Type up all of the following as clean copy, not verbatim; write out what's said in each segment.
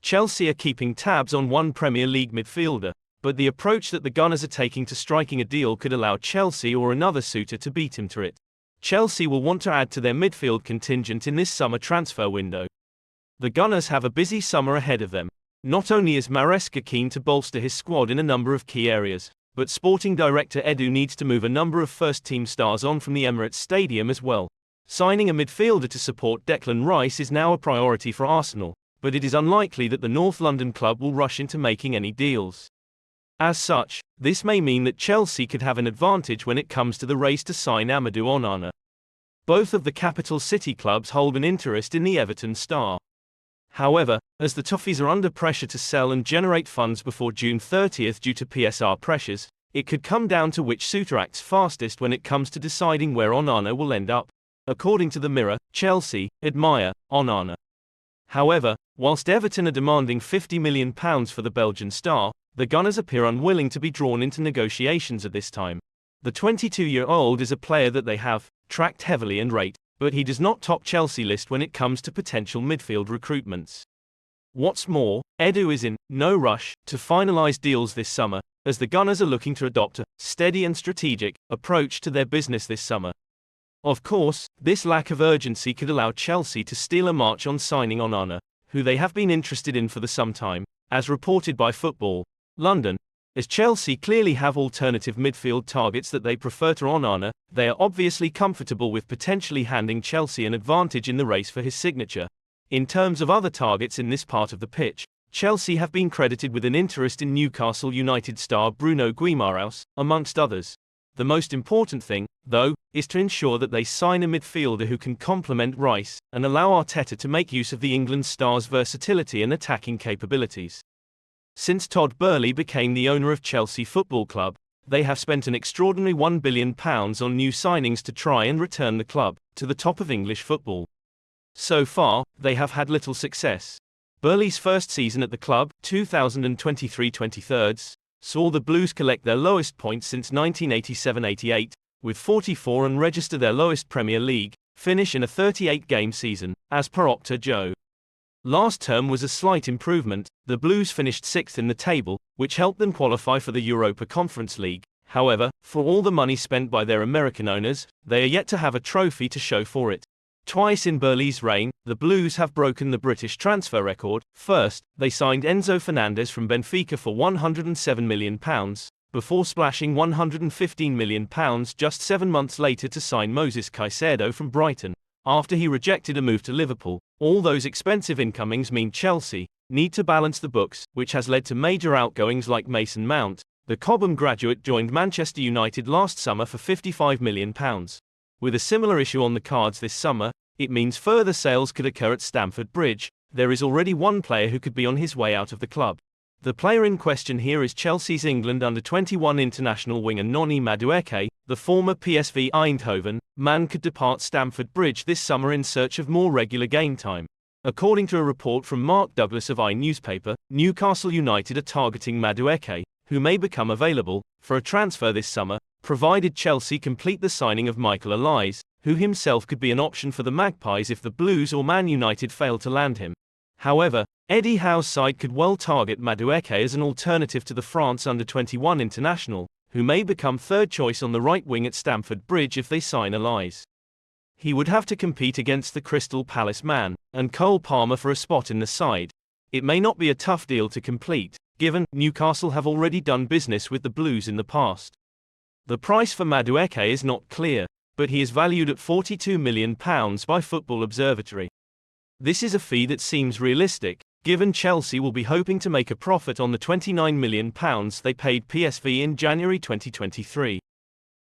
Chelsea are keeping tabs on one Premier League midfielder, but the approach that the Gunners are taking to striking a deal could allow Chelsea or another suitor to beat him to it. Chelsea will want to add to their midfield contingent in this summer transfer window. The Gunners have a busy summer ahead of them. Not only is Madueke keen to bolster his squad in a number of key areas, but sporting director Edu needs to move a number of first-team stars on from the Emirates Stadium as well. Signing a midfielder to support Declan Rice is now a priority for Arsenal, but it is unlikely that the North London club will rush into making any deals. As such, this may mean that Chelsea could have an advantage when it comes to the race to sign Amadou Onana. Both of the capital city clubs hold an interest in the Everton star. However, as the Toffees are under pressure to sell and generate funds before June 30th due to PSR pressures, it could come down to which suitor acts fastest when it comes to deciding where Onana will end up. According to the Mirror, Chelsea admire Onana. However, whilst Everton are demanding £50 million for the Belgian star, the Gunners appear unwilling to be drawn into negotiations at this time. The 22-year-old is a player that they have tracked heavily and rate, but he does not top Chelsea list when it comes to potential midfield recruitments. What's more, Edu is in no rush to finalise deals this summer, as the Gunners are looking to adopt a steady and strategic approach to their business this summer. Of course, this lack of urgency could allow Chelsea to steal a march on signing Onana, who they have been interested in for some time, as reported by Football London. As Chelsea clearly have alternative midfield targets that they prefer to Onana, they are obviously comfortable with potentially handing Chelsea an advantage in the race for his signature. In terms of other targets in this part of the pitch, Chelsea have been credited with an interest in Newcastle United star Bruno Guimaraes, amongst others. The most important thing, though, is to ensure that they sign a midfielder who can complement Rice, and allow Arteta to make use of the England star's versatility and attacking capabilities. Since Todd Boehly became the owner of Chelsea Football Club, they have spent an extraordinary £1 billion on new signings to try and return the club to the top of English football. So far, they have had little success. Boehly's first season at the club, 2023-23, saw the Blues collect their lowest points since 1987-88, with 44 and register their lowest Premier League finish in a 38-game season, as per Opta Joe. Last term was a slight improvement. The Blues finished 6th in the table, which helped them qualify for the Europa Conference League. However, for all the money spent by their American owners, they are yet to have a trophy to show for it. Twice in Boehly's reign, the Blues have broken the British transfer record. First, they signed Enzo Fernandez from Benfica for £107 million, before splashing £115 million just 7 months later to sign Moses Caicedo from Brighton, after he rejected a move to Liverpool. All those expensive incomings mean Chelsea need to balance the books, which has led to major outgoings like Mason Mount. The Cobham graduate joined Manchester United last summer for £55 million. With a similar issue on the cards this summer, it means further sales could occur at Stamford Bridge. There is already one player who could be on his way out of the club. The player in question here is Chelsea's England under-21 international winger Noni Madueke. The former PSV Eindhoven man could depart Stamford Bridge this summer in search of more regular game time. According to a report from Mark Douglas of iNewspaper, Newcastle United are targeting Madueke, who may become available for a transfer this summer, provided Chelsea complete the signing of Michael Olise, who himself could be an option for the Magpies if the Blues or Man United fail to land him. However, Eddie Howe's side could well target Madueke as an alternative to the France under-21 international, who may become third choice on the right wing at Stamford Bridge if they sign Olise. He would have to compete against the Crystal Palace man and Cole Palmer for a spot in the side. It may not be a tough deal to complete, given Newcastle have already done business with the Blues in the past. The price for Madueke is not clear, but he is valued at £42 million by Football Observatory. This is a fee that seems realistic, given Chelsea will be hoping to make a profit on the £29 million they paid PSV in January 2023.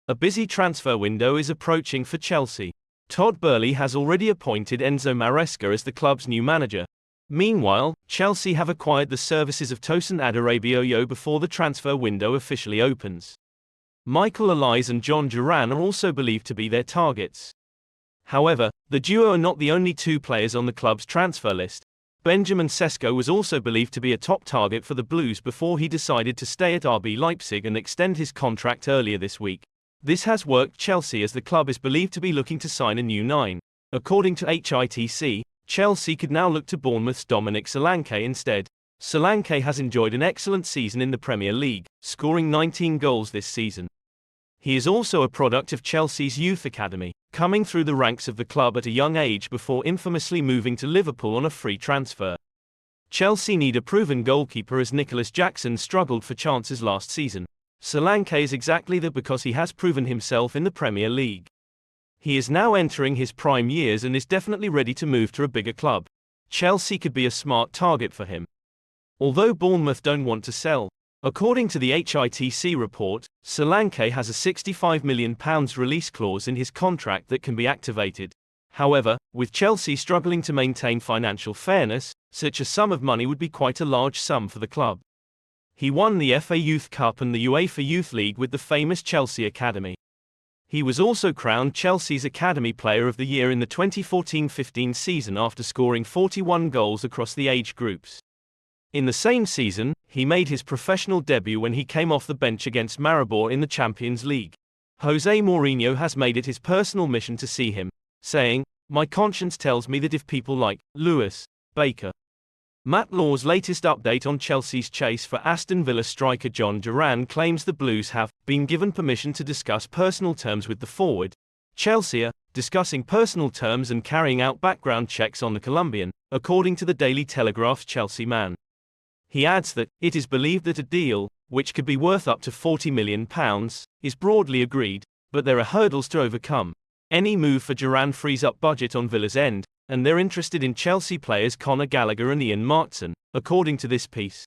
A busy transfer window is approaching for Chelsea. Todd Boehly has already appointed Enzo Maresca as the club's new manager. Meanwhile, Chelsea have acquired the services of Tosin Adarabioyo before the transfer window officially opens. Michael Olise and Jhon Duran are also believed to be their targets. However, the duo are not the only two players on the club's transfer list. Benjamin Sesko was also believed to be a top target for the Blues before he decided to stay at RB Leipzig and extend his contract earlier this week. This has worked Chelsea as the club is believed to be looking to sign a new 9. According to HITC, Chelsea could now look to Bournemouth's Dominic Solanke instead. Solanke has enjoyed an excellent season in the Premier League, scoring 19 goals this season. He is also a product of Chelsea's youth academy, coming through the ranks of the club at a young age before infamously moving to Liverpool on a free transfer. Chelsea need a proven goalkeeper as Nicholas Jackson struggled for chances last season. Solanke is exactly that because he has proven himself in the Premier League. He is now entering his prime years and is definitely ready to move to a bigger club. Chelsea could be a smart target for him. Although Bournemouth don't want to sell. According to the HITC report, Solanke has a £65 million release clause in his contract that can be activated. However, with Chelsea struggling to maintain financial fairness, such a sum of money would be quite a large sum for the club. He won the FA Youth Cup and the UEFA Youth League with the famous Chelsea Academy. He was also crowned Chelsea's Academy Player of the Year in the 2014-15 season after scoring 41 goals across the age groups. In the same season, he made his professional debut when he came off the bench against Maribor in the Champions League. Jose Mourinho has made it his personal mission to see him, saying, "My conscience tells me that if people like Lewis, Baker." Matt Law's latest update on Chelsea's chase for Aston Villa striker Jhon Duran claims the Blues have been given permission to discuss personal terms with the forward. Chelsea are discussing personal terms and carrying out background checks on the Colombian, according to the Daily Telegraph's Chelsea man. He adds that, it is believed that a deal, which could be worth up to £40 million, is broadly agreed, but there are hurdles to overcome. Any move for Duran frees up budget on Villa's end, and they're interested in Chelsea players Conor Gallagher and Ian Martson, according to this piece.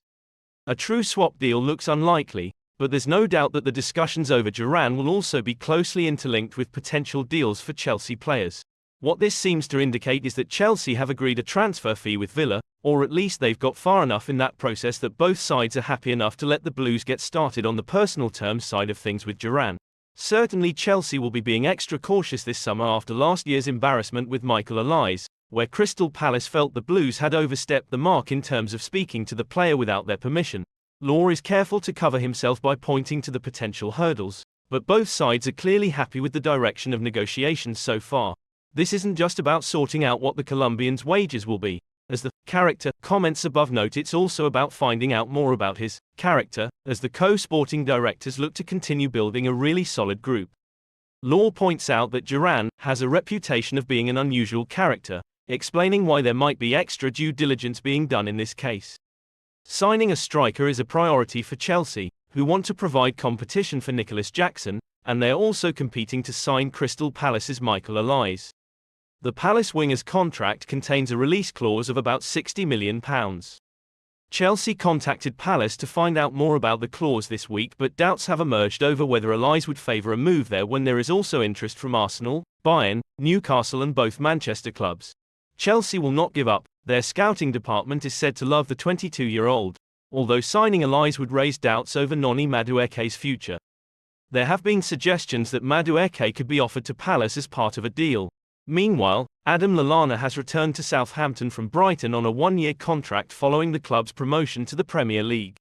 A true swap deal looks unlikely, but there's no doubt that the discussions over Duran will also be closely interlinked with potential deals for Chelsea players. What this seems to indicate is that Chelsea have agreed a transfer fee with Villa, or at least they've got far enough in that process that both sides are happy enough to let the Blues get started on the personal terms side of things with Duran. Certainly Chelsea will be being extra cautious this summer after last year's embarrassment with Michael Olise, where Crystal Palace felt the Blues had overstepped the mark in terms of speaking to the player without their permission. Law is careful to cover himself by pointing to the potential hurdles, but both sides are clearly happy with the direction of negotiations so far. This isn't just about sorting out what the Colombian's wages will be. As the character comments above note, it's also about finding out more about his character, as the co-sporting directors look to continue building a really solid group. Law points out that Duran has a reputation of being an unusual character, explaining why there might be extra due diligence being done in this case. Signing a striker is a priority for Chelsea, who want to provide competition for Nicholas Jackson, and they are also competing to sign Crystal Palace's Michael Olise. The Palace winger's contract contains a release clause of about £60 million. Chelsea contacted Palace to find out more about the clause this week, but doubts have emerged over whether Olise would favour a move there when there is also interest from Arsenal, Bayern, Newcastle and both Manchester clubs. Chelsea will not give up. Their scouting department is said to love the 22-year-old, although signing Olise would raise doubts over Noni Madueke's future. There have been suggestions that Madueke could be offered to Palace as part of a deal. Meanwhile, Adam Lallana has returned to Southampton from Brighton on a one-year contract following the club's promotion to the Premier League.